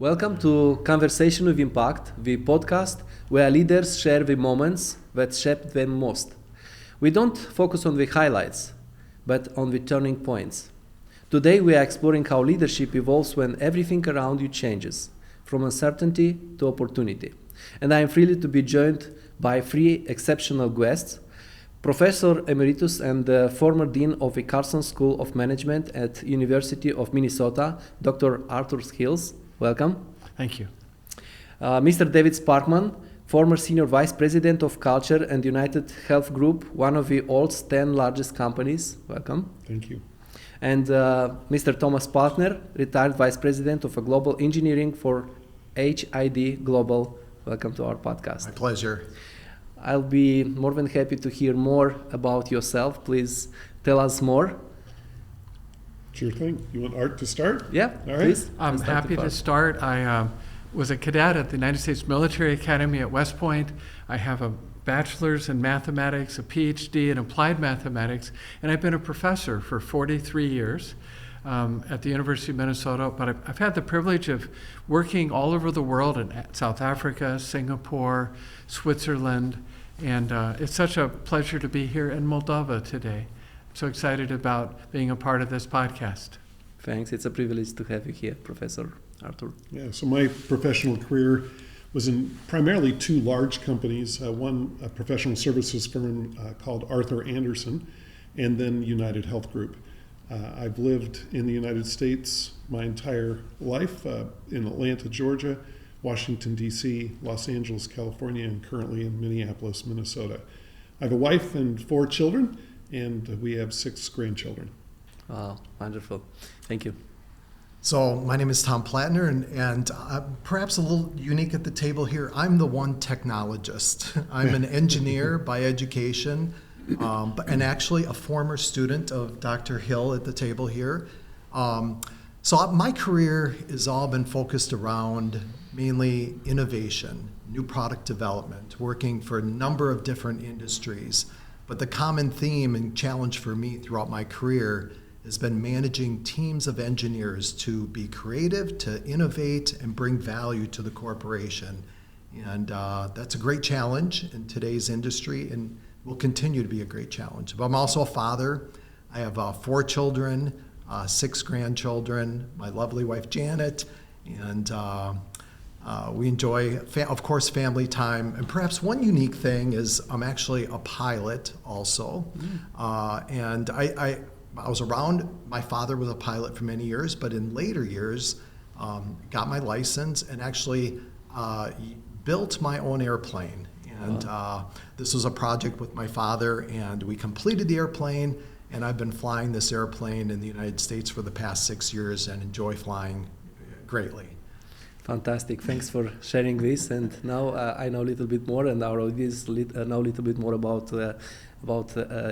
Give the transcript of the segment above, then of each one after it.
Welcome to Conversation with Impact, the podcast where leaders share the moments that shaped them most. We don't focus on the highlights, but on the turning points. Today we are exploring how leadership evolves when everything around you changes, from uncertainty to opportunity. And I am thrilled to be joined by three exceptional guests: Professor Emeritus and former Dean of the Carson School of Management at University of Minnesota, Dr. Arthur Hills. Welcome. Thank you. Mr. David Sparkman, former Senior Vice President of Culture and United Health Group, one of the world's 10 largest companies. Welcome. Thank you. And Mr. Thomas Partner, retired Vice President of Global Engineering for HID Global. Welcome to our podcast. My pleasure. I'll be more than happy to hear more about yourself. Please tell us more. Sure thing. You want Art to start? Yeah, All right. please. I'm happy to start. I was a cadet at the United States Military Academy at West Point. I have a bachelor's in mathematics, a PhD in applied mathematics, and I've been a professor for 43 years at the University of Minnesota. But I've had the privilege of working all over the world in South Africa, Singapore, Switzerland, and it's such a pleasure to be here in Moldova today. I'm so excited about being a part of this podcast. Thanks. It's a privilege to have you here, Professor Arthur. Yeah, so my professional career was in primarily two large companies, one a professional services firm called Arthur Andersen, and then United Health Group. I've lived in the United States my entire life, in Atlanta, Georgia, Washington, D.C., Los Angeles, California, and currently in Minneapolis, Minnesota. I have a wife and 4 children, and we have 6 grandchildren. Wow, wonderful. Thank you. So my name is Tom Plattner, and perhaps a little unique at the table here. I'm the one technologist. I'm an engineer by education, and actually a former student of Dr. Hill at the table here. So my career has all been focused around mainly innovation, new product development, working for a number of different industries. But the common theme and challenge for me throughout my career has been managing teams of engineers to be creative, to innovate, and bring value to the corporation. And that's a great challenge in today's industry and will continue to be a great challenge. But I'm also a father. I have 4 children, 6 grandchildren, my lovely wife Janet, and we enjoy, of course, family time. And perhaps one unique thing is I'm actually a pilot also. And I was around, my father was a pilot for many years, but in later years, got my license and actually built my own airplane. And this was a project with my father, and we completed the airplane, and I've been flying this airplane in the United States for the past 6 years and enjoy flying greatly. Fantastic. Thanks for sharing this. And now I know a little bit more, and our audience know a little bit more about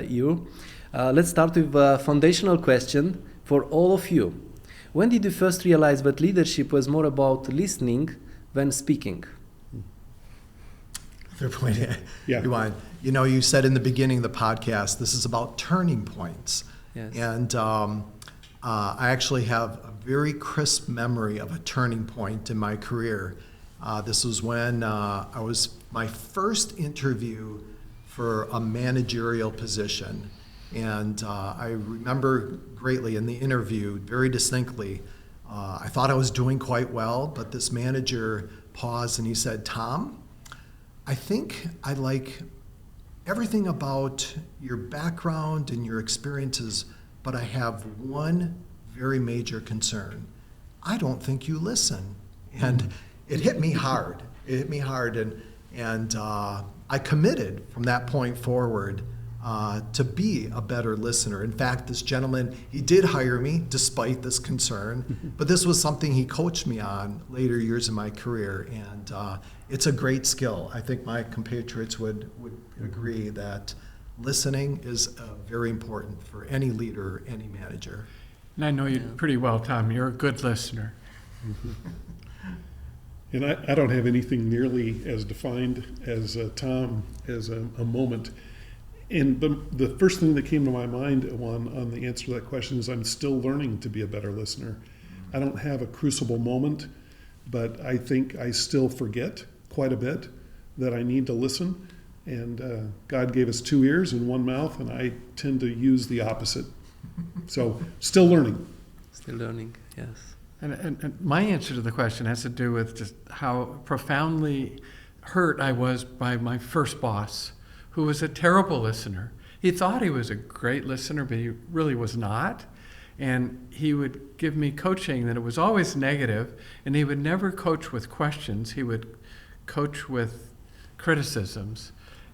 you. Let's start with a foundational question for all of you. When did you first realize that leadership was more about listening than speaking? Yeah. You said in the beginning of the podcast, this is about turning points. Yes. And I actually have a very crisp memory of a turning point in my career. This was when I was my first interview for a managerial position. And I remember greatly in the interview, very distinctly, I thought I was doing quite well, but this manager paused and he said, "Tom, I think I like everything about your background and your experiences, but I have one very major concern. I don't think you listen." And it hit me hard. And I committed from that point forward to be a better listener. In fact, this gentleman, he did hire me despite this concern, but this was something he coached me on later years in my career, and it's a great skill. I think my compatriots would agree that listening is very important for any leader, any manager. And I know you pretty well, Tom. You're a good listener. And I don't have anything nearly as defined as Tom as a moment. And the first thing that came to my mind on the answer to that question is I'm still learning to be a better listener. I don't have a crucible moment but I think I still forget quite a bit that I need to listen. And God gave us 2 ears and 1 mouth, and I tend to use the opposite. So, still learning. Still learning, yes. And my answer to the question has to do with just how profoundly hurt I was by my first boss, who was a terrible listener. He thought he was a great listener, but he really was not. And he would give me coaching that it was always negative, and he would never coach with questions. He would coach with criticisms.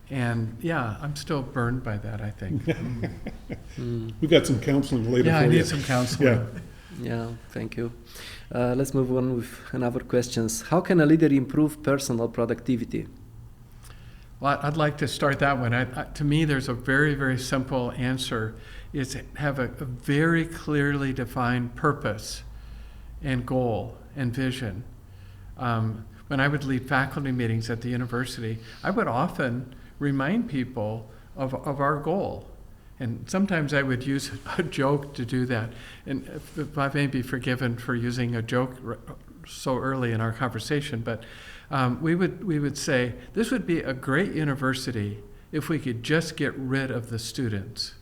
And yeah, I'm still burned by that, I think. We've got some counseling later Yeah, for I you. need some counseling. Yeah. Yeah, thank you. Let's move on with another questions. How can a leader improve personal productivity? Well, I'd like to start that one. To me, there's a very, very simple answer. Is have a very clearly defined purpose and goal and vision. When I would lead faculty meetings at the university, I would often remind people of our goal. And sometimes I would use a joke to do that. And if I may be forgiven for using a joke so early in our conversation, but we would say, this would be a great university if we could just get rid of the students.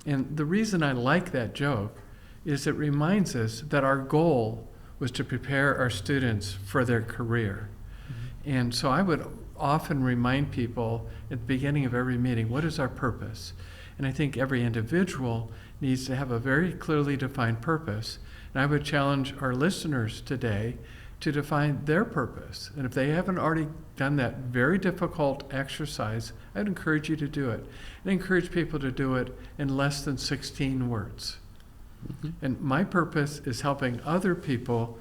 And the reason I like that joke is it reminds us that our goal was to prepare our students for their career. Mm-hmm. And so I would often remind people at the beginning of every meeting, what is our purpose? And I think every individual needs to have a very clearly defined purpose. And I would challenge our listeners today to define their purpose. And if they haven't already done that very difficult exercise, I'd encourage you to do it. And I encourage people to do it in less than 16 words. Mm-hmm. And my purpose is helping other people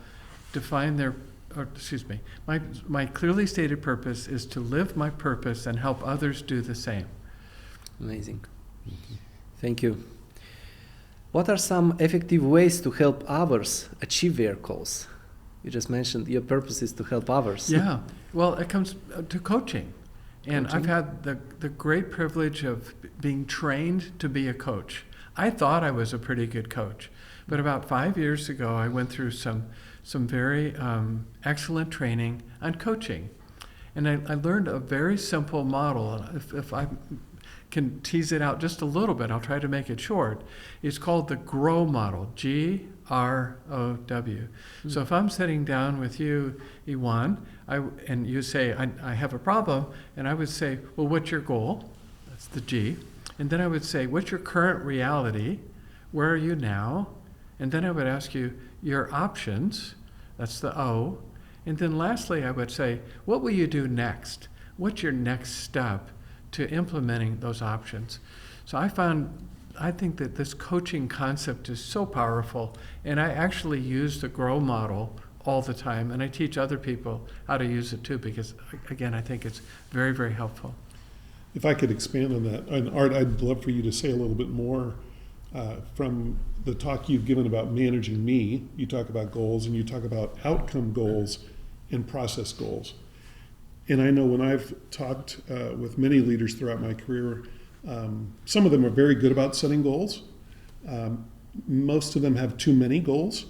define my clearly stated purpose is to live my purpose and help others do the same. Amazing. Thank you. What are some effective ways to help others achieve their goals? You just mentioned your purpose is to help others. Yeah. Well, it comes to coaching. And I've had the great privilege of being trained to be a coach. I thought I was a pretty good coach. But about 5 years ago, I went through some very excellent training on coaching. And I learned a very simple model. If I can tease it out just a little bit, I'll try to make it short. It's called the GROW model, GROW. Mm-hmm. So if I'm sitting down with you, Iwan, and you say, I have a problem, and I would say, well, what's your goal? That's the G. And then I would say, what's your current reality? Where are you now? And then I would ask you your options. That's the O. And then lastly, I would say, what will you do next? What's your next step to implementing those options? So I think that this coaching concept is so powerful, and I actually use the GROW model all the time, and I teach other people how to use it too, because again, I think it's very, very helpful. If I could expand on that, and Art, I'd love for you to say a little bit more from the talk you've given about managing me. You talk about goals, and you talk about outcome goals and process goals. And I know when I've talked with many leaders throughout my career, some of them are very good about setting goals. Most of them have too many goals.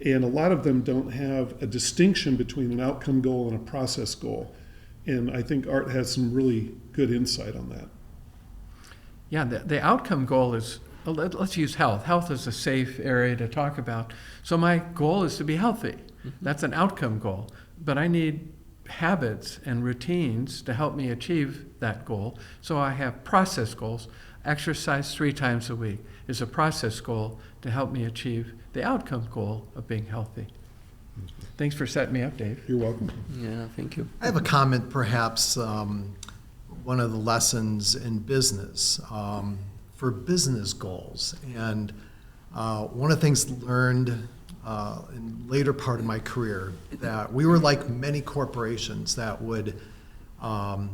And a lot of them don't have a distinction between an outcome goal and a process goal. And I think Art has some really good insight on that. Yeah, the outcome goal is, let's use health. Health is a safe area to talk about. So my goal is to be healthy. Mm-hmm. That's an outcome goal. But I need habits and routines to help me achieve that goal. So I have process goals. Exercise 3 times a week is a process goal to help me achieve the outcome goal of being healthy. Thanks for setting me up, Dave. You're welcome. Yeah, thank you. I have a comment, perhaps one of the lessons in business for business goals. And one of the things learned in later part of my career, that we were like many corporations that would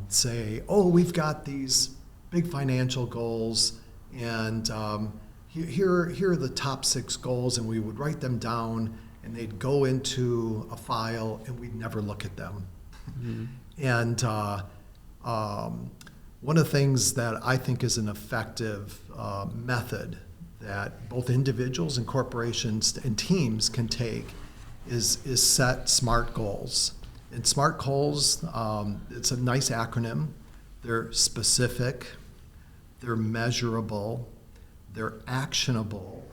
say, oh, we've got these big financial goals, and here are the top 6 goals, and we would write them down, and they'd go into a file, and we'd never look at them. Mm-hmm. And one of the things that I think is an effective method that both individuals and corporations and teams can take is set SMART goals. And SMART goals, it's a nice acronym. They're specific, they're measurable, they're actionable,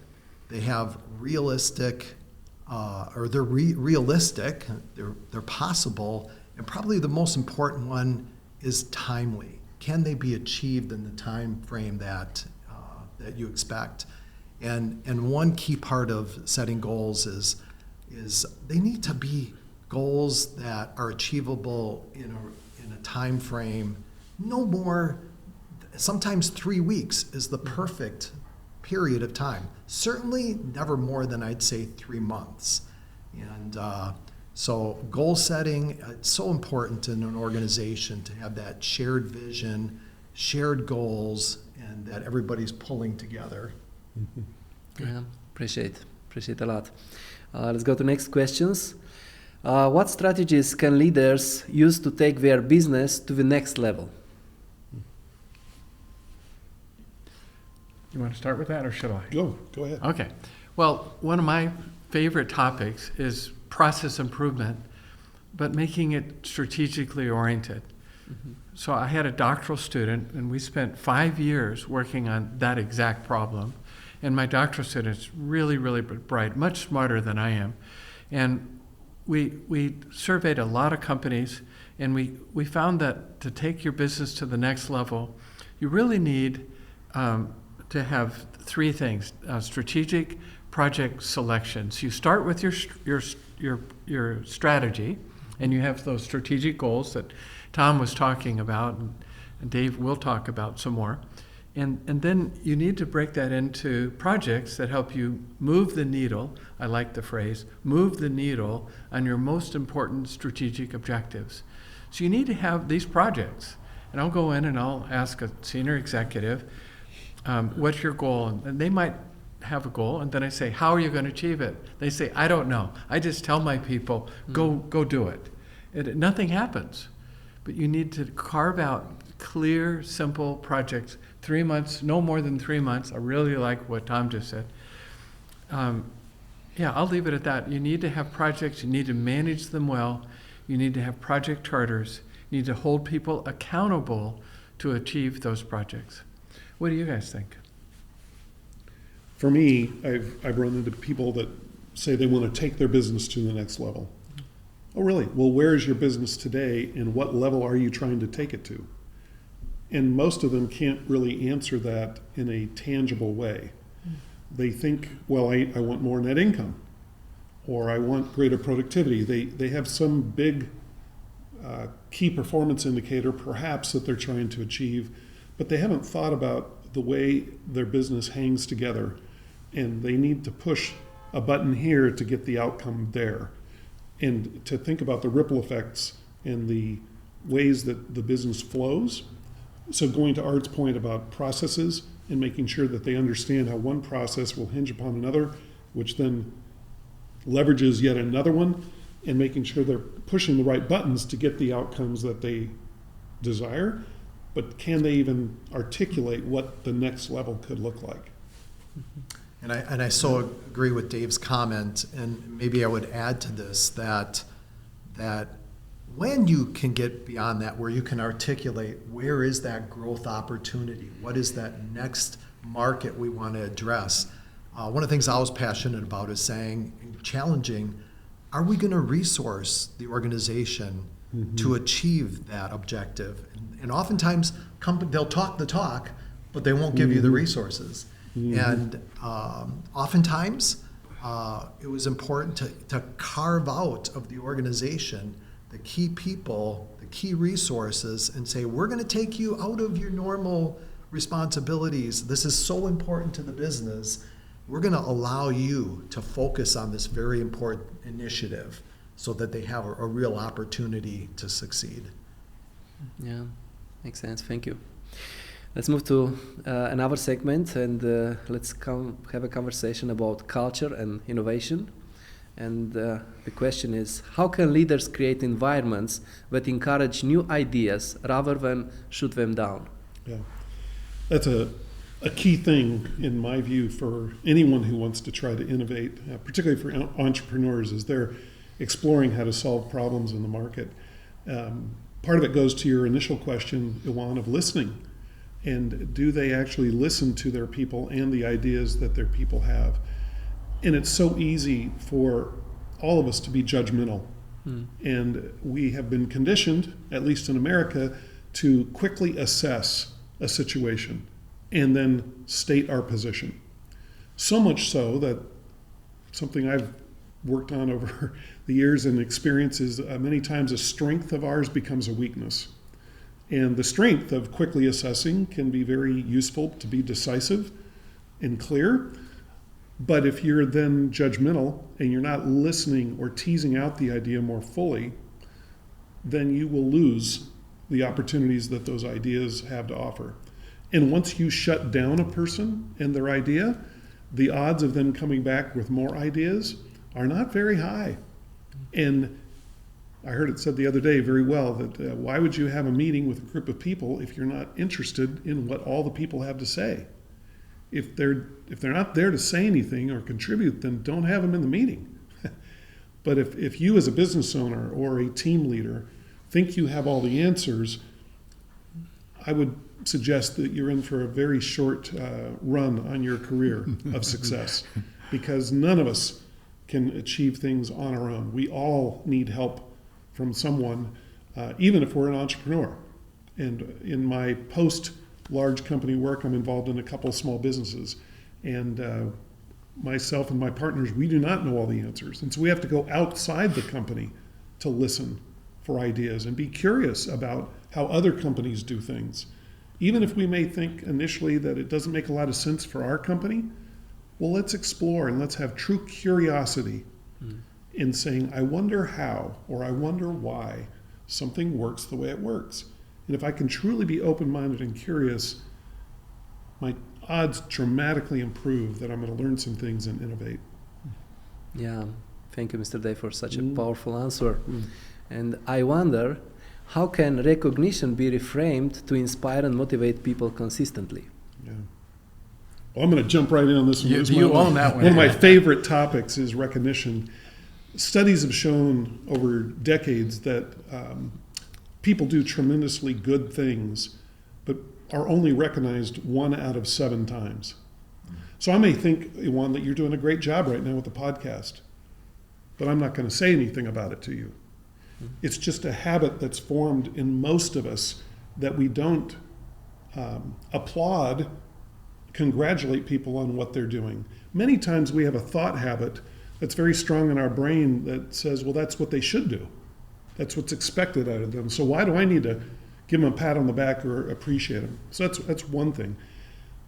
they have realistic, realistic, they're possible, and probably the most important one is timely. Can they be achieved in the time frame that you expect? And one key part of setting goals is they need to be goals that are achievable in a time frame no more. Sometimes 3 weeks is the perfect period of time. Certainly never more than, I'd say, 3 months. And so goal setting, it's so important in an organization to have that shared vision, shared goals, and that everybody's pulling together. Yeah, appreciate a lot. Let's go to next questions. What strategies can leaders use to take their business to the next level? You want to start with that, or should I? Go ahead. Okay. Well, one of my favorite topics is process improvement, but making it strategically oriented. Mm-hmm. So I had a doctoral student, and we spent 5 years working on that exact problem. And my doctoral student's really, really bright, much smarter than I am. And we surveyed a lot of companies, and we found that to take your business to the next level, you really need to have 3 things: strategic project selections. You start with your strategy, and you have those strategic goals that Tom was talking about, and Dave will talk about some more. And then you need to break that into projects that help you move the needle. I like the phrase, move the needle on your most important strategic objectives. So you need to have these projects. And I'll go in and I'll ask a senior executive, what's your goal? And they might have a goal, and then I say, how are you going to achieve it? They say, I don't know. I just tell my people, go do it. Nothing happens. But you need to carve out clear, simple projects, 3 months, no more than 3 months. I really like what Tom just said. I'll leave it at that. You need to have projects. You need to manage them well. You need to have project charters. You need to hold people accountable to achieve those projects. What do you guys think? For me, I've run into people that say they want to take their business to the next level. Oh, really? Well, where is your business today, and what level are you trying to take it to? And most of them can't really answer that in a tangible way. They think, well, I want more net income, or I want greater productivity. They have some big key performance indicator, perhaps, that they're trying to achieve, but they haven't thought about the way their business hangs together, and they need to push a button here to get the outcome there, and to think about the ripple effects and the ways that the business flows. So going to Art's point about processes and making sure that they understand how one process will hinge upon another, which then leverages yet another one, and making sure they're pushing the right buttons to get the outcomes that they desire, but can they even articulate what the next level could look like? And I so agree with Dave's comment, and maybe I would add to this that when you can get beyond that, where you can articulate where is that growth opportunity, what is that next market we want to address. One of the things I was passionate about is saying, challenging, are we going to resource the organization to achieve that objective? And oftentimes, they'll talk the talk, but they won't give you the resources. And oftentimes, it was important to carve out of the organization the key people, the key resources, and say, we're going to take you out of your normal responsibilities. This is so important to the business. We're going to allow you to focus on this very important initiative so that they have a real opportunity to succeed. Yeah, makes sense. Thank you. Let's move to another segment, and let's have a conversation about culture and innovation. And the question is, how can leaders create environments that encourage new ideas rather than shoot them down? Yeah, that's a a key thing, in my view, for anyone who wants to try to innovate, particularly for entrepreneurs, is they're exploring how to solve problems in the market. Part of it goes to your initial question, Iwan, of listening. And do they actually listen to their people and the ideas that their people have? And it's so easy for all of us to be judgmental. And we have been conditioned, at least in America, to quickly assess a situation and then state our position. So much so that something I've worked on over the years and experiences, many times a strength of ours becomes a weakness. And the strength of quickly assessing can be very useful to be decisive and clear. But if you're then judgmental and you're not listening or teasing out the idea more fully, then you will lose the opportunities that those ideas have to offer. And once you shut down a person and their idea, the odds of them coming back with more ideas are not very high. And I heard it said the other day very well that why would you have a meeting with a group of people if you're not interested in what all the people have to say? If they're not there to say anything or contribute, then don't have them in the meeting. But if you as a business owner or a team leader think you have all the answers, I would suggest that you're in for a very short run on your career of success, because none of us can achieve things on our own. We all need help from someone, even if we're an entrepreneur. And in my post-large company work, I'm involved in a couple of small businesses. And myself and my partners, we do not know all the answers. And so we have to go outside the company to listen for ideas and be curious about how other companies do things. Even if we may think initially that it doesn't make a lot of sense for our company, well, let's explore and let's have true curiosity in saying, I wonder how, or I wonder why something works the way it works. And if I can truly be open-minded and curious, my odds dramatically improve that I'm going to learn some things and innovate. Yeah, thank you, Mr. Day, for such a powerful answer. And I wonder, how can recognition be reframed to inspire and motivate people consistently? Yeah. Well, I'm going to jump right in on this one. You own that one. One of my favorite topics is recognition. Studies have shown over decades that people do tremendously good things, but are only recognized 1 out of 7 times. So I may think, Iwan, that you're doing a great job right now with the podcast, but I'm not going to say anything about it to you. It's just a habit that's formed in most of us that we don't applaud, congratulate people on what they're doing. Many times we have a thought habit that's very strong in our brain that says, well, that's what they should do. That's what's expected out of them. So why do I need to give them a pat on the back or appreciate them? So that's one thing.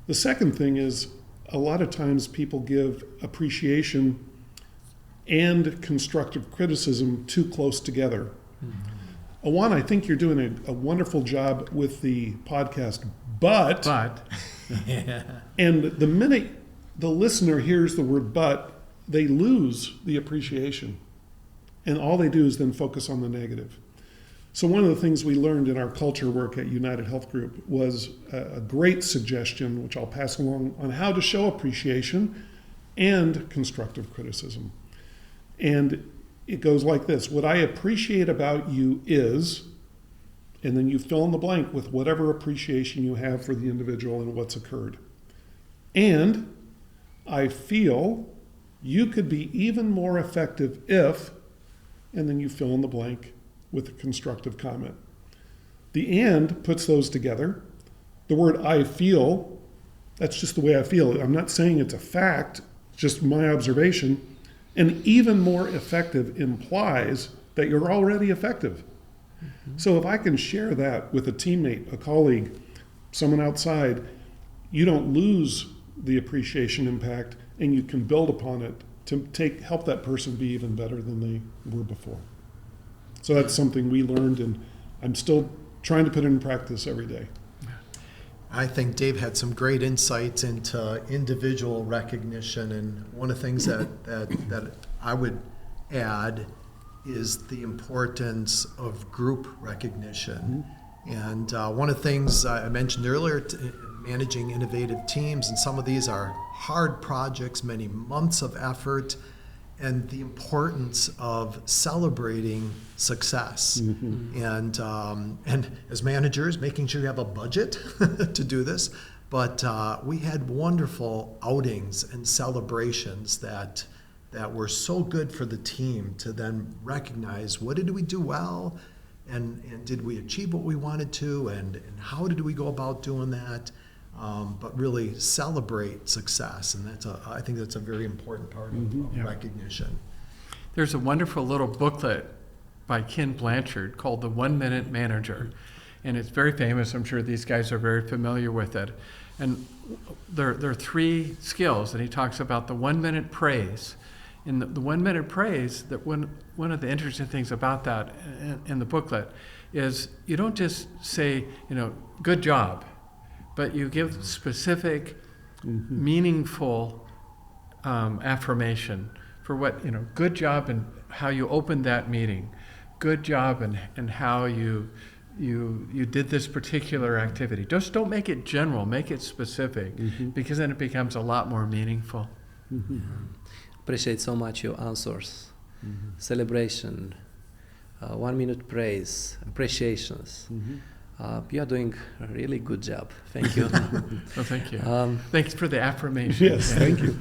The second thing is a lot of times people give appreciation and constructive criticism too close together. Iwan, I think you're doing a wonderful job with the podcast, but and the minute the listener hears the word but, they lose the appreciation. And all they do is then focus on the negative. So one of the things we learned in our culture work at United Health Group was a great suggestion, which I'll pass along, on how to show appreciation and constructive criticism. And it goes like this: what I appreciate about you is, and then you fill in the blank with whatever appreciation you have for the individual and what's occurred. And I feel you could be even more effective if, and then you fill in the blank with a constructive comment. The and puts those together. The word I feel, that's just the way I feel. I'm not saying it's a fact, just my observation. And even more effective implies that you're already effective. So if I can share that with a teammate, a colleague, someone outside, you don't lose the appreciation impact, and you can build upon it to help that person be even better than they were before. So that's something we learned, and I'm still trying to put it in practice every day. I think Dave had some great insights into individual recognition, and one of the things that I would add is the importance of group recognition. And one of the things I mentioned earlier, managing innovative teams, and some of these are hard projects, many months of effort, and the importance of celebrating success. And as managers, making sure you have a budget to do this. But we had wonderful outings and celebrations that were so good for the team to then recognize, what did we do well, and did we achieve what we wanted to, and how did we go about doing that? But really celebrate success, and I think that's a very important part of recognition. There's a wonderful little booklet by Ken Blanchard called The 1 Minute Manager, and it's very famous. I'm sure these guys are very familiar with it. And there are 3 skills, and he talks about the 1 minute praise. In the 1 minute praise, that one of the interesting things about that in the booklet is you don't just say, good job, but you give specific, meaningful affirmation for what, good job and how you opened that meeting, good job and how you did this particular activity. Just don't make it general, make it specific, because then it becomes a lot more meaningful. Appreciate so much your answers. Celebration, 1 minute praise, appreciations. You're doing a really good job. Thank you. Well, thank you. Thanks for the affirmation. Yes, thank you.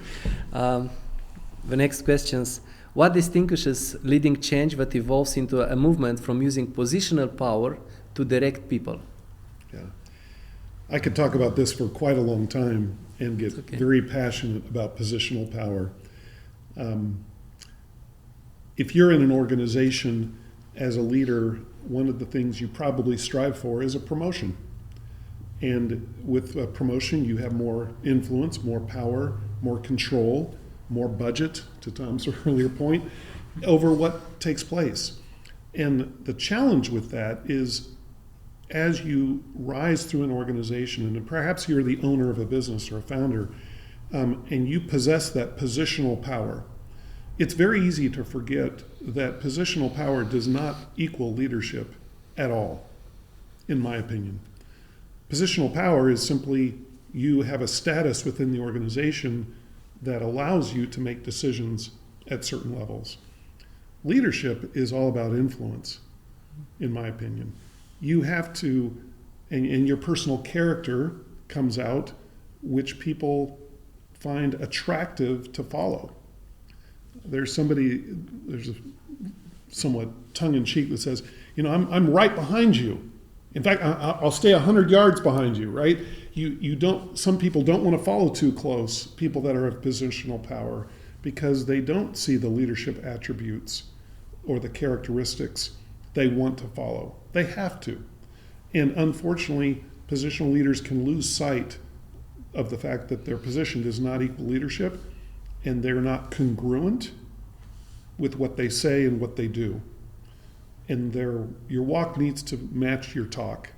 The next questions. What distinguishes leading change that evolves into a movement from using positional power to direct people? Yeah. I could talk about this for quite a long time and get very passionate about positional power. If you're in an organization as a leader, one of the things you probably strive for is a promotion. And with a promotion, you have more influence, more power, more control, more budget, to Tom's earlier point, over what takes place. And the challenge with that is, as you rise through an organization, and perhaps you're the owner of a business or a founder, and you possess that positional power, it's very easy to forget that positional power does not equal leadership at all, in my opinion. Positional power is simply you have a status within the organization that allows you to make decisions at certain levels. Leadership is all about influence, in my opinion. You have to, and your personal character comes out, which people find attractive to follow. There's a somewhat tongue-in-cheek that says, I'm right behind you. In fact, I'll stay 100 yards behind you, right? Some people don't want to follow too close, people that are of positional power, because they don't see the leadership attributes or the characteristics they want to follow. They have to. And unfortunately, positional leaders can lose sight of the fact that their position does not equal leadership, and they're not congruent with what they say and what they do. And your walk needs to match your talk,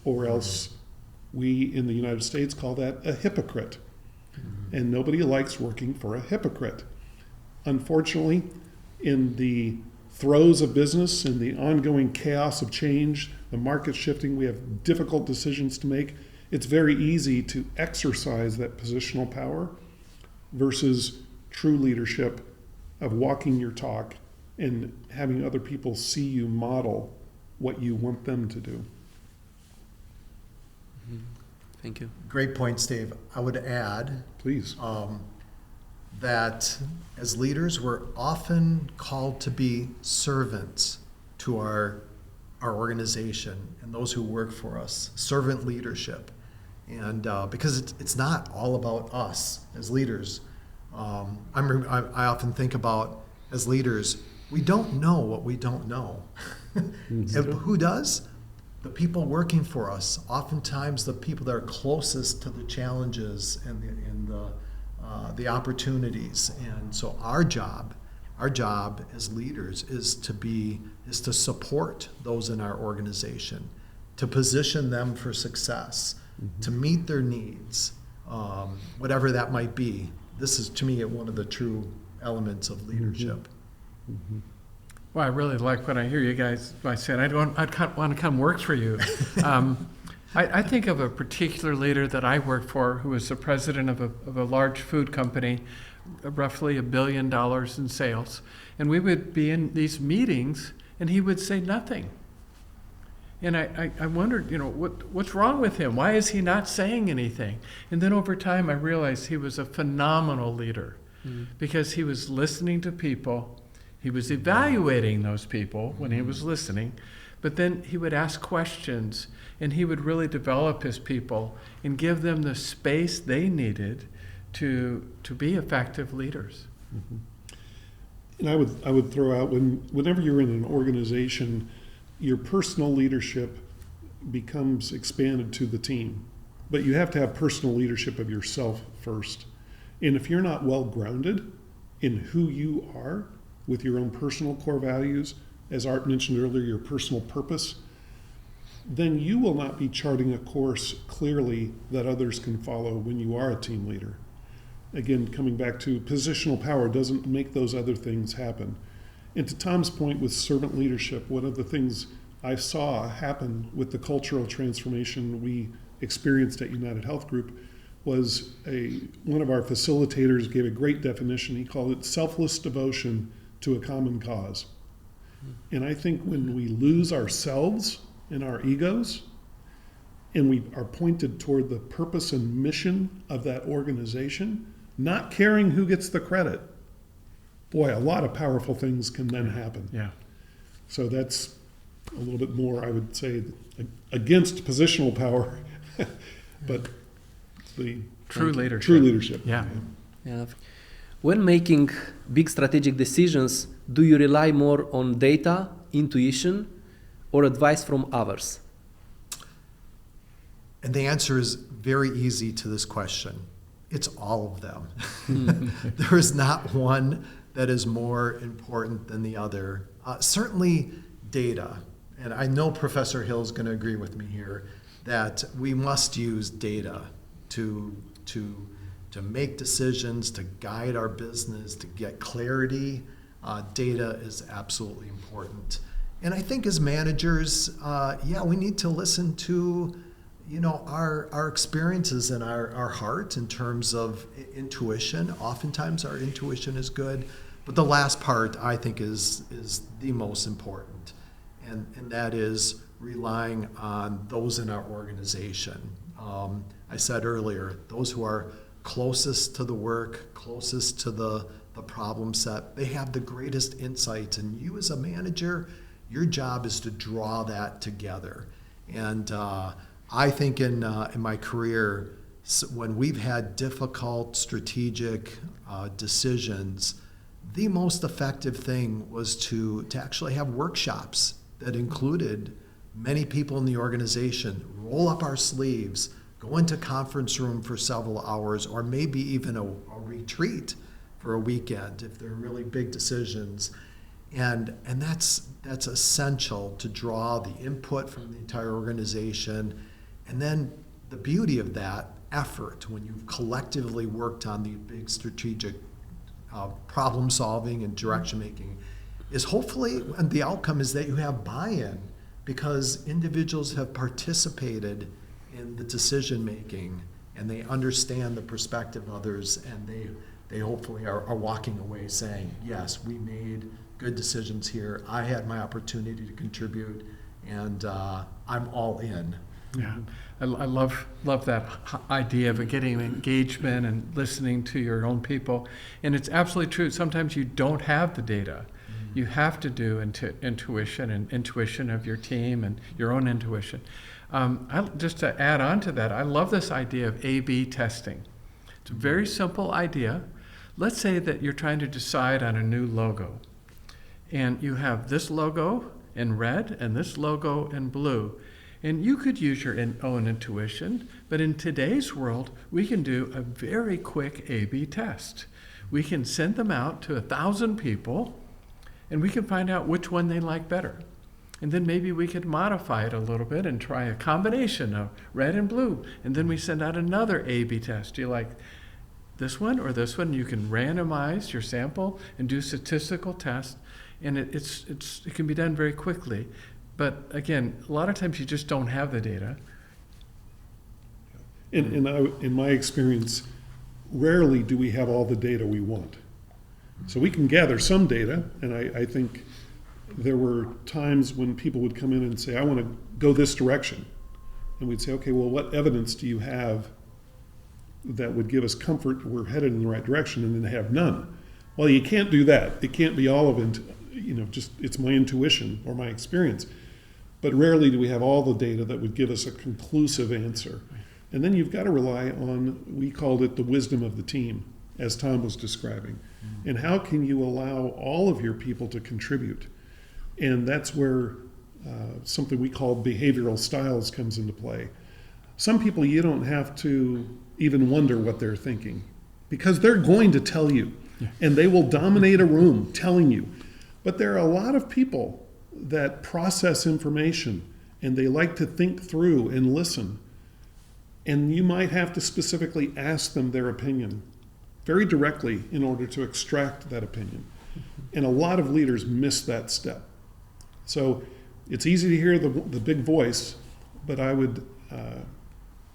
or else we in the United States call that a hypocrite. And nobody likes working for a hypocrite. Unfortunately, in the throes of business and the ongoing chaos of change, the market shifting, we have difficult decisions to make. It's very easy to exercise that positional power versus true leadership of walking your talk and having other people see you model what you want them to do. Thank you. Great point, Dave. I would add, Please. That as leaders, we're often called to be servants to our organization and those who work for us, servant leadership. And because it's not all about us as leaders. I often think about, as leaders, we don't know what we don't know. And who does? The people working for us. Oftentimes the people that are closest to the challenges and the opportunities. And so our job as leaders is to support those in our organization, to position them for success, to meet their needs, whatever that might be. This is, to me, one of the true elements of leadership. Well, I really like what I hear you guys by saying, I'd want to come work for you. I think of a particular leader that I worked for who was the president of a large food company, roughly $1 billion in sales. And we would be in these meetings and he would say nothing. And I wondered, what's wrong with him? Why is he not saying anything? And then over time I realized he was a phenomenal leader because he was listening to people. He was evaluating those people when he was listening, but then he would ask questions and he would really develop his people and give them the space they needed to be effective leaders. Mm-hmm. And I would throw out, whenever you're in an organization, your personal leadership becomes expanded to the team, but you have to have personal leadership of yourself first. And if you're not well grounded in who you are with your own personal core values, as Art mentioned earlier, your personal purpose, then you will not be charting a course clearly that others can follow when you are a team leader. Again, coming back to positional power doesn't make those other things happen. And to Tom's point with servant leadership, one of the things I saw happen with the cultural transformation we experienced at United Health Group was one of our facilitators gave a great definition. He called it selfless devotion to a common cause. And I think when we lose ourselves and our egos, and we are pointed toward the purpose and mission of that organization, not caring who gets the credit, boy, a lot of powerful things can then happen. Yeah. So that's a little bit more, I would say, against positional power, but the true leadership. True leadership. Yeah. Yeah. When making big strategic decisions, do you rely more on data, intuition, or advice from others? And the answer is very easy to this question. It's all of them. There is not one that is more important than the other. Certainly data, and I know Professor Hill is going to agree with me here, that we must use data to make decisions, to guide our business, to get clarity. Data is absolutely important. And I think as managers, we need to listen to our experiences and our heart in terms of intuition. Oftentimes our intuition is good, but the last part I think is the most important, and that is relying on those in our organization. I said earlier, those who are closest to the work, closest to the problem set, they have the greatest insight, and you as a manager, your job is to draw that together. And I think in my career, when we've had difficult strategic decisions, the most effective thing was to actually have workshops that included many people in the organization, roll up our sleeves, go into conference room for several hours, or maybe even a retreat for a weekend if they're really big decisions. And that's essential to draw the input from the entire organization. And then the beauty of that effort, when you've collectively worked on the big strategic problem solving and direction making, is hopefully, and the outcome is that you have buy-in because individuals have participated in the decision making and they understand the perspective of others, and they hopefully are walking away saying, yes, we made good decisions here. I had my opportunity to contribute, and I'm all in. Yeah, I love that idea of getting engagement and listening to your own people. And it's absolutely true. Sometimes you don't have the data. You have to do intuition and intuition of your team and your own intuition. Just to add on to that, I love this idea of A/B testing. It's a very simple idea. Let's say that you're trying to decide on a new logo. And you have this logo in red and this logo in blue. And you could use your own intuition, but in today's world, we can do a very quick A/B test. We can send them out to 1,000 people, and we can find out which one they like better. And then maybe we could modify it a little bit and try a combination of red and blue. And then we send out another A/B test. Do you like this one or this one? You can randomize your sample and do statistical tests, and it can be done very quickly. But again, a lot of times you just don't have the data. In my experience, rarely do we have all the data we want. So we can gather some data, and I think there were times when people would come in and say, I want to go this direction. And we'd say, okay, well, what evidence do you have that would give us comfort we're headed in the right direction? And then they have none. Well, you can't do that. It can't be all of it, just it's my intuition or my experience. But rarely do we have all the data that would give us a conclusive answer. And then you've got to rely on, we called it the wisdom of the team, as Tom was describing. And how can you allow all of your people to contribute? And that's where something we call behavioral styles comes into play. Some people you don't have to even wonder what they're thinking, because they're going to tell you, and they will dominate a room telling you. But there are a lot of people that process information, and they like to think through and listen. And you might have to specifically ask them their opinion very directly in order to extract that opinion. And a lot of leaders miss that step. So it's easy to hear the big voice, but I would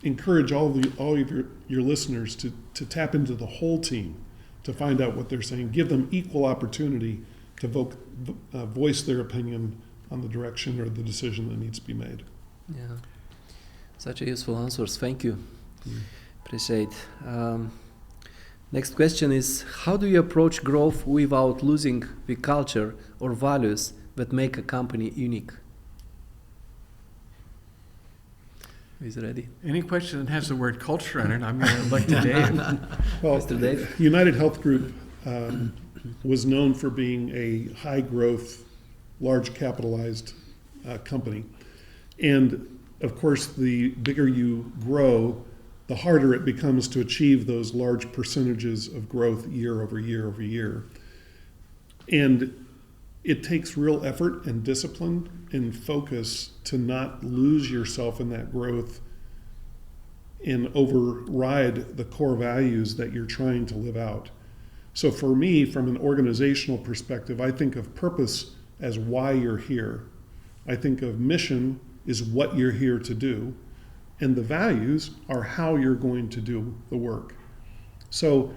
encourage all of your listeners to tap into the whole team to find out what they're saying. Give them equal opportunity to voice their opinion on the direction or the decision that needs to be made. Yeah, such a useful answers. Thank you. Appreciate. Next question is, how do you approach growth without losing the culture or values that make a company unique? Is it ready? Any question that has the word culture in it, I'm going to look to Dave. Well, Mr. Dave? United Health Group was known for being a high growth, large capitalized company. And of course, the bigger you grow, the harder it becomes to achieve those large percentages of growth year over year over year. And it takes real effort and discipline and focus to not lose yourself in that growth and override the core values that you're trying to live out. So for me, from an organizational perspective, I think of purpose as why you're here. I think of mission is what you're here to do. And the values are how you're going to do the work. So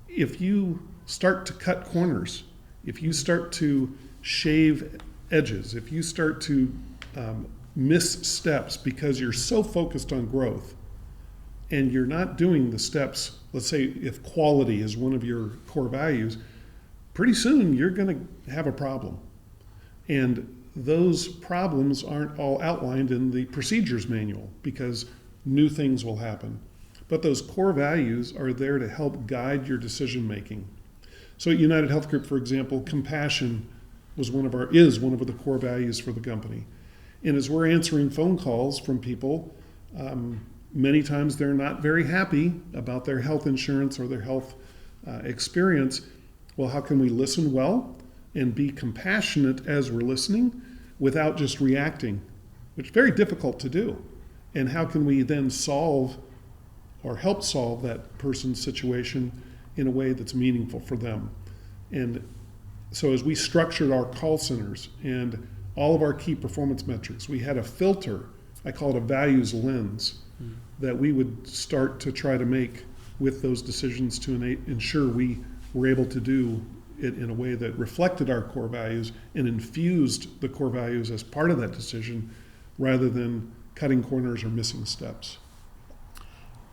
if you start to cut corners, if you start to shave edges, if you start to miss steps because you're so focused on growth and you're not doing the steps, let's say if quality is one of your core values, pretty soon you're going to have a problem. And those problems aren't all outlined in the procedures manual because new things will happen. But those core values are there to help guide your decision making. So at United Health Group, for example, compassion is one of the core values for the company. And as we're answering phone calls from people, many times they're not very happy about their health insurance or their health experience. Well, how can we listen well and be compassionate as we're listening without just reacting, which is very difficult to do? And how can we then solve or help solve that person's situation in a way that's meaningful for them? And so as we structured our call centers and all of our key performance metrics, we had a filter, I call it a values lens, that we would start to try to make with those decisions to ensure we were able to do it in a way that reflected our core values and infused the core values as part of that decision rather than cutting corners or missing steps.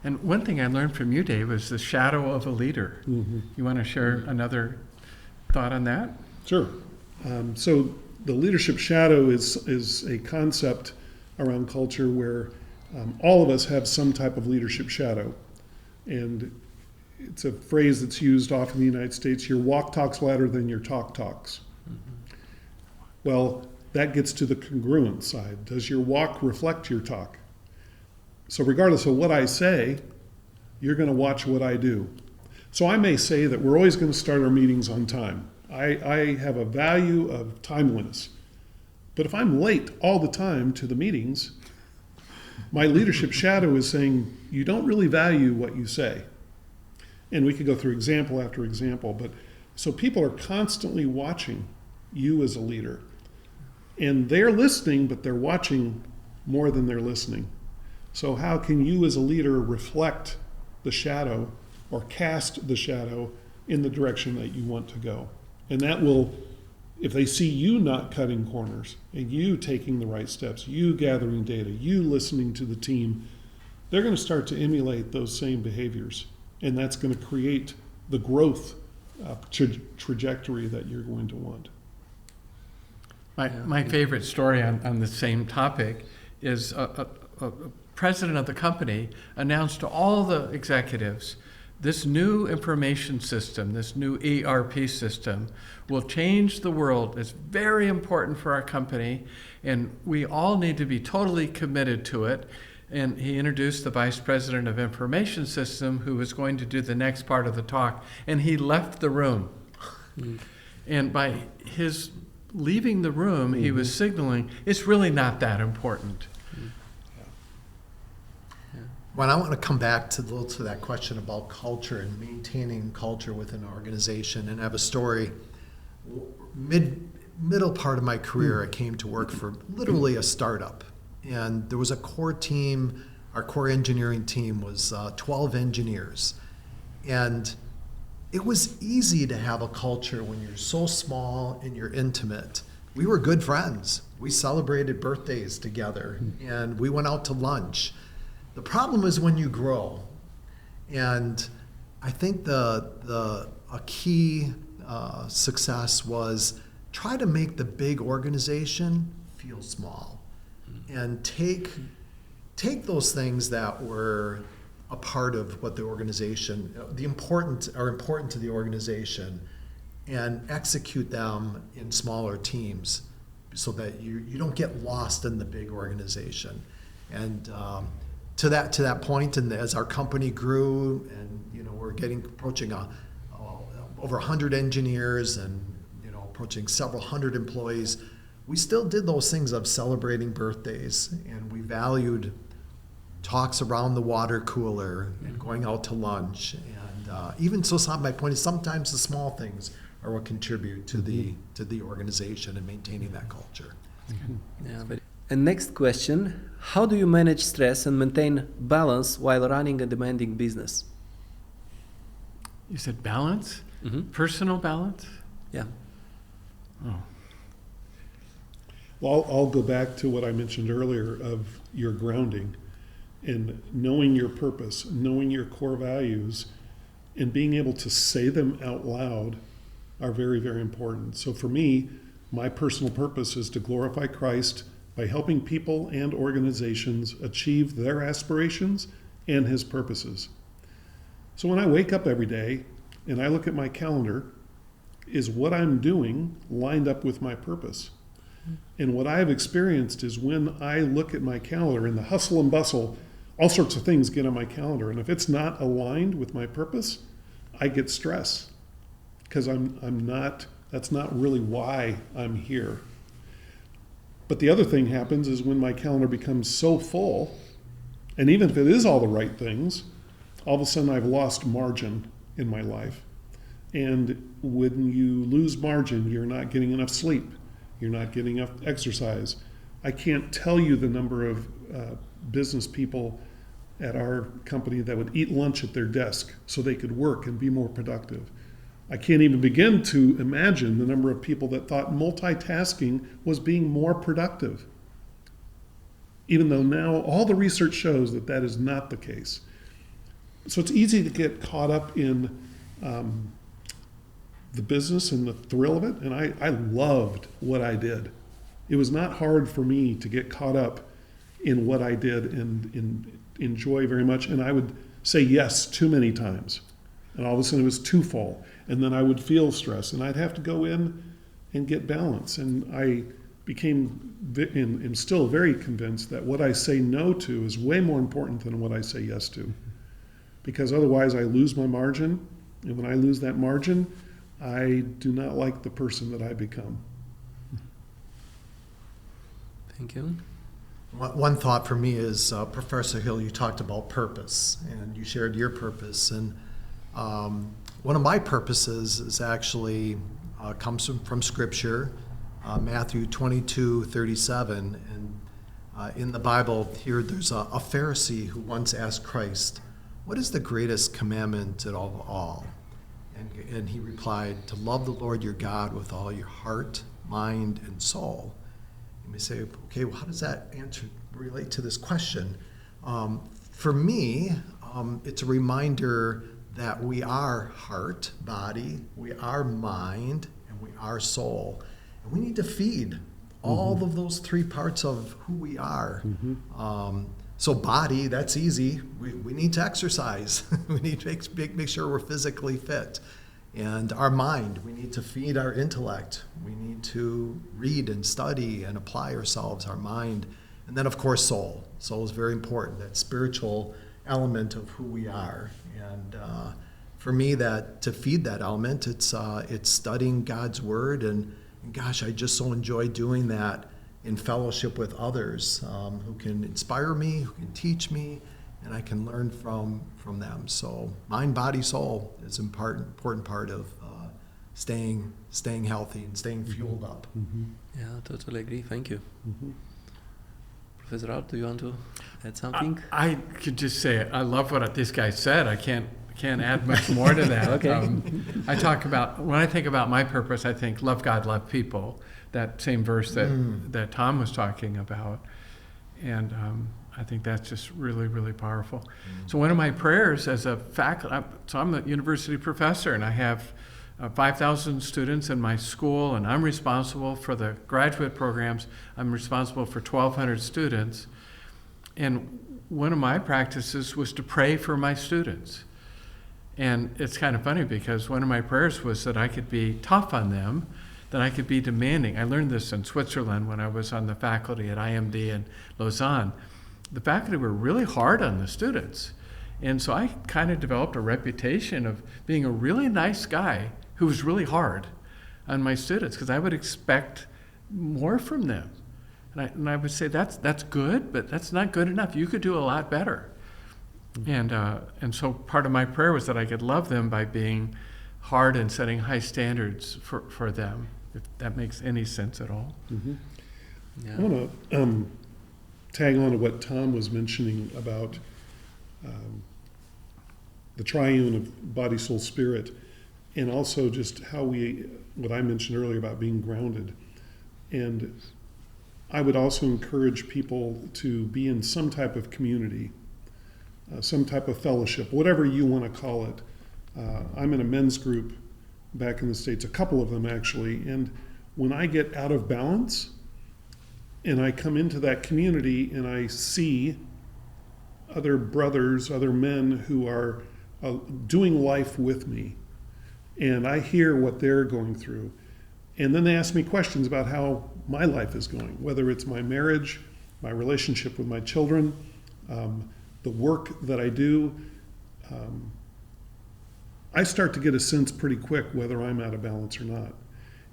And one thing I learned from you, Dave, was the shadow of a leader. Mm-hmm. You want to share another thought on that? Sure. So the leadership shadow is a concept around culture where all of us have some type of leadership shadow. And it's a phrase that's used often in the United States, your walk talks louder than your talk talks. Mm-hmm. Well, that gets to the congruent side. Does your walk reflect your talk? So regardless of what I say, you're going to watch what I do. So I may say that we're always going to start our meetings on time. I have a value of timeliness. But if I'm late all the time to the meetings, my leadership shadow is saying, you don't really value what you say. And we could go through example after example, but so people are constantly watching you as a leader. And they're listening, but they're watching more than they're listening. So how can you as a leader reflect the shadow or cast the shadow in the direction that you want to go? And that will, if they see you not cutting corners and you taking the right steps, you gathering data, you listening to the team, they're going to start to emulate those same behaviors. And that's going to create the growth trajectory that you're going to want. My favorite story on the same topic is a president of the company announced to all the executives, this new information system, this new ERP system will change the world. It's very important for our company, and we all need to be totally committed to it. And he introduced the vice president of information system, who was going to do the next part of the talk, and he left the room. And by his leaving the room, he was signaling it's really not that important. Well, I want to come back to that question about culture and maintaining culture within an organization, and I have a story. Middle part of my career, I came to work for literally a startup, and there was a core team. Our core engineering team was 12 engineers, and it was easy to have a culture when you're so small and you're intimate. We were good friends. We celebrated birthdays together, and we went out to lunch. The problem is when you grow, and I think a key success was try to make the big organization feel small, and take those things that were a part of what the organization, are important to the organization, and execute them in smaller teams so that you don't get lost in the big organization. And to that point, and as our company grew, and we're approaching over 100 engineers, and approaching several hundred employees, we still did those things of celebrating birthdays, and we valued talks around the water cooler and going out to lunch. And even so, my point is sometimes the small things are what contribute to the organization and maintaining that culture. And next question, how do you manage stress and maintain balance while running a demanding business? You said balance? Personal balance? Yeah. Oh. Well, I'll go back to what I mentioned earlier of your grounding and knowing your purpose, knowing your core values, and being able to say them out loud are very, very important. So for me, my personal purpose is to glorify Christ by helping people and organizations achieve their aspirations and his purposes. So when I wake up every day and I look at my calendar, is what I'm doing lined up with my purpose? And what I've experienced is when I look at my calendar, in the hustle and bustle, all sorts of things get on my calendar. And if it's not aligned with my purpose, I get stress because that's not really why I'm here. But the other thing happens is when my calendar becomes so full, and even if it is all the right things, all of a sudden I've lost margin in my life. And when you lose margin, you're not getting enough sleep. You're not getting enough exercise. I can't tell you the number of business people at our company that would eat lunch at their desk so they could work and be more productive. I can't even begin to imagine the number of people that thought multitasking was being more productive, even though now all the research shows that that is not the case. So it's easy to get caught up in the business and the thrill of it, and I loved what I did. It was not hard for me to get caught up in what I did and enjoy very much, and I would say yes too many times, and all of a sudden it was too full, and then I would feel stress, and I'd have to go in and get balance. And I became and am still very convinced that what I say no to is way more important than what I say yes to, because otherwise I lose my margin, and when I lose that margin, I do not like the person that I become. Thank you. One thought for me is, Professor Hill, you talked about purpose, and you shared your purpose. And one of my purposes is actually comes from Scripture, Matthew 22:37. And In the Bible, here there's a Pharisee who once asked Christ, "What is the greatest commandment of all?" And he replied, "To love the Lord your God with all your heart, mind, and soul." You may say, okay, well, how does that answer relate to this question? For me, it's a reminder that we are heart, body, we are mind, and we are soul. And we need to feed all of those three parts of who we are. So body, that's easy. We need to exercise. We need to make sure we're physically fit. And our mind, we need to feed our intellect. We need to read and study and apply ourselves, our mind. And then, of course, soul. Soul is very important, that spiritual element of who we are. And for me, that to feed that element, it's studying God's Word. And gosh, I just so enjoy doing that in fellowship with others who can inspire me, who can teach me, and I can learn from them. So mind, body, soul is an important part of staying healthy and staying fueled up. Yeah, I totally agree. Thank you. Professor Art, do you want to add something? I could just say I love what this guy said. I can't add much more to that. Okay. When I think about my purpose, I think love God, love people. That same verse that Tom was talking about. And I think that's just really, really powerful. So one of my prayers as a faculty, I'm a university professor, and I have 5,000 students in my school, and I'm responsible for the graduate programs. I'm responsible for 1,200 students. And one of my practices was to pray for my students. And it's kind of funny because one of my prayers was that I could be tough on them, that I could be demanding. I learned this in Switzerland when I was on the faculty at IMD in Lausanne. The faculty were really hard on the students. And so I kind of developed a reputation of being a really nice guy who was really hard on my students because I would expect more from them. And I would say, that's good, but that's not good enough. You could do a lot better. And so part of my prayer was that I could love them by being hard and setting high standards for them, if that makes any sense at all. Yeah. I want to tag on to what Tom was mentioning about the triune of body, soul, spirit, and also just what I mentioned earlier about being grounded. And I would also encourage people to be in some type of community, some type of fellowship, whatever you want to call it. I'm in a men's group back in the States, a couple of them actually, and when I get out of balance and I come into that community and I see other brothers, other men who are doing life with me, and I hear what they're going through, and then they ask me questions about how my life is going, whether it's my marriage, my relationship with my children, the work that I do. I start to get a sense pretty quick whether I'm out of balance or not.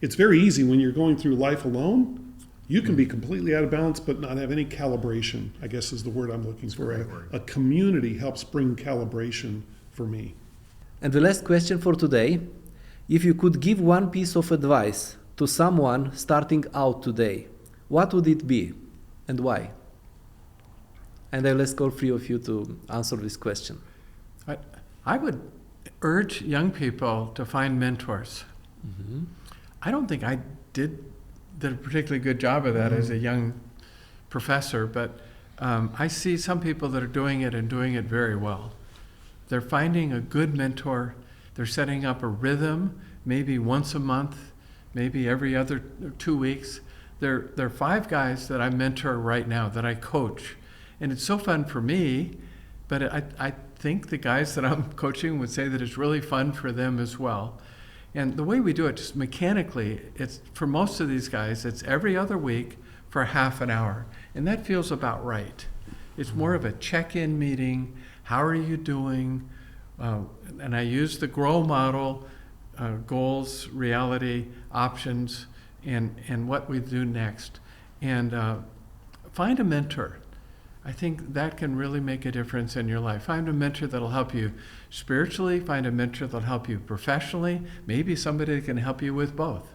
It's very easy when you're going through life alone. You can be completely out of balance but not have any calibration, I guess is the word I'm looking for. A community helps bring calibration for me. And the last question for today, if you could give one piece of advice to someone starting out today, what would it be and why? And I'll ask all three of you to answer this question. I would urge young people to find mentors. I don't think I did a particularly good job of that as a young professor, but I see some people that are doing it and doing it very well. They're finding a good mentor. They're setting up a rhythm, maybe once a month, maybe every other 2 weeks. There are 5 guys that I mentor right now, that I coach. And it's so fun for me, but I think the guys that I'm coaching would say that it's really fun for them as well. And the way we do it, just mechanically, it's for most of these guys, it's every other week for half an hour. And that feels about right. It's more of a check-in meeting. How are you doing? And I use the GROW model, goals, reality, options, and what we do next. And find a mentor. I think that can really make a difference in your life. Find a mentor that'll help you spiritually, find a mentor that'll help you professionally, maybe somebody that can help you with both.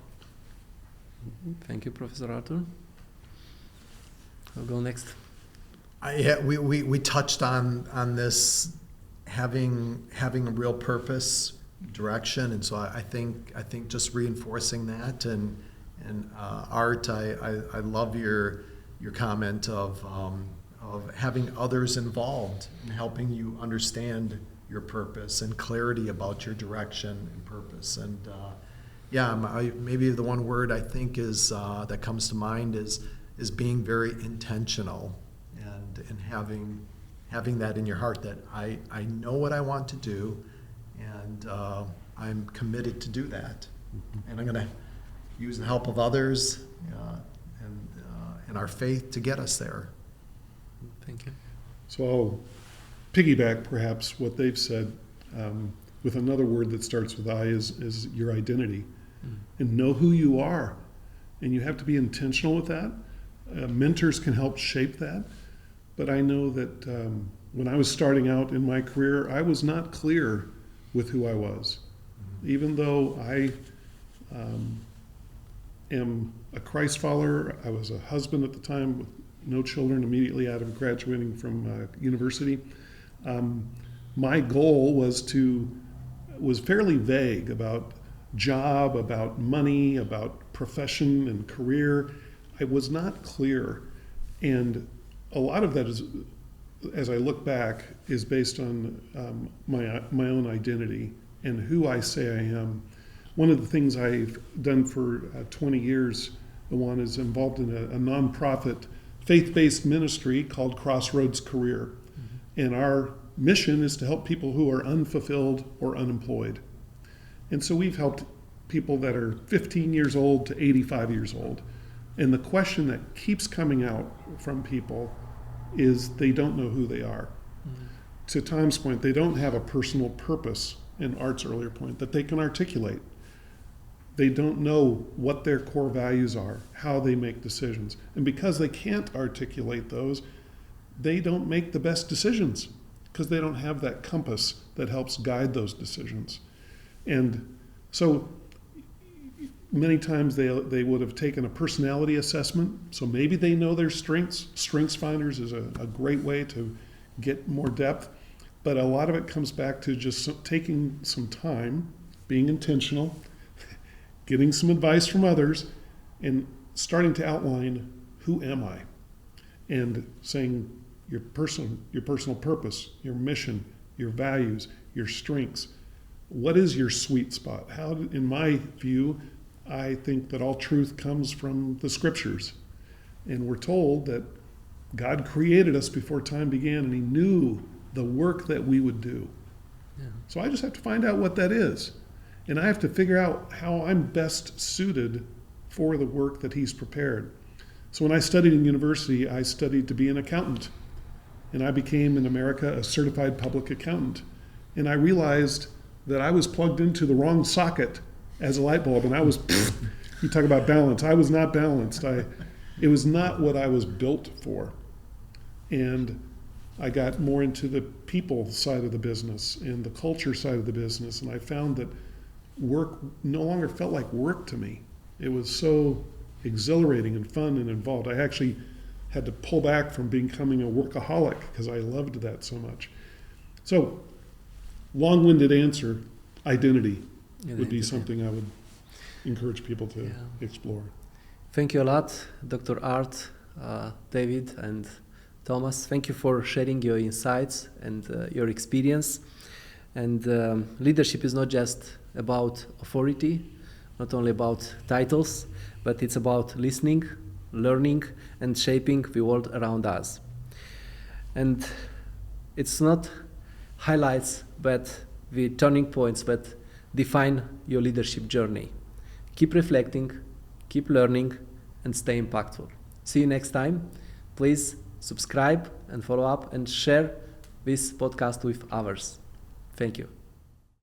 Thank you, Professor Arthur. I'll go next. We touched on this having a real purpose, direction, and so I think just reinforcing that and Art, I love your comment of having others involved in helping you understand your purpose and clarity about your direction and purpose. And maybe the one word I think is that comes to mind is being very intentional and having that in your heart that I know what I want to do, and I'm committed to do that, and I'm going to use the help of others and our faith to get us there. Thank you. So I'll piggyback perhaps what they've said with another word that starts with I is your identity. And know who you are. And you have to be intentional with that. Mentors can help shape that. But I know that when I was starting out in my career, I was not clear with who I was. Even though I am a Christ follower, I was a husband at the time with no children immediately out of graduating from university. My goal was fairly vague about job, about money, about profession and career. I was not clear. And a lot of that is, as I look back, is based on my own identity and who I say I am. One of the things I've done for 20 years, Luan, is involved in a nonprofit faith-based ministry called Crossroads Career. And our mission is to help people who are unfulfilled or unemployed. And so we've helped people that are 15 years old to 85 years old. And the question that keeps coming out from people is they don't know who they are. To Tom's point, they don't have a personal purpose, in Art's earlier point, that they can articulate. They don't know what their core values are, how they make decisions. And because they can't articulate those, they don't make the best decisions because they don't have that compass that helps guide those decisions. And so many times they would have taken a personality assessment, so maybe they know their strengths. Strengths Finders is a great way to get more depth, but a lot of it comes back to just taking some time, being intentional, getting some advice from others, and starting to outline, who am I? And saying your personal purpose, your mission, your values, your strengths. What is your sweet spot? How, in my view, I think that all truth comes from the scriptures. And we're told that God created us before time began, and he knew the work that we would do. Yeah. So I just have to find out what that is. And I have to figure out how I'm best suited for the work that he's prepared. So when I studied in university, I studied to be an accountant. And I became, in America, a certified public accountant. And I realized that I was plugged into the wrong socket as a light bulb. And I was, you talk about balance, I was not balanced. It was not what I was built for. And I got more into the people side of the business and the culture side of the business. And I found that work no longer felt like work to me. It was so exhilarating and fun and involved. I actually had to pull back from becoming a workaholic because I loved that so much. So, long-winded answer, identity would be something I would encourage people to explore. Thank you a lot, Dr. Art, David, and Thomas. Thank you for sharing your insights and your experience. And leadership is not just about authority, not only about titles, but it's about listening, learning, and shaping the world around us. And it's not highlights, but the turning points that define your leadership journey. Keep reflecting, keep learning, and stay impactful. See you next time. Please subscribe and follow up and share this podcast with others. Thank you.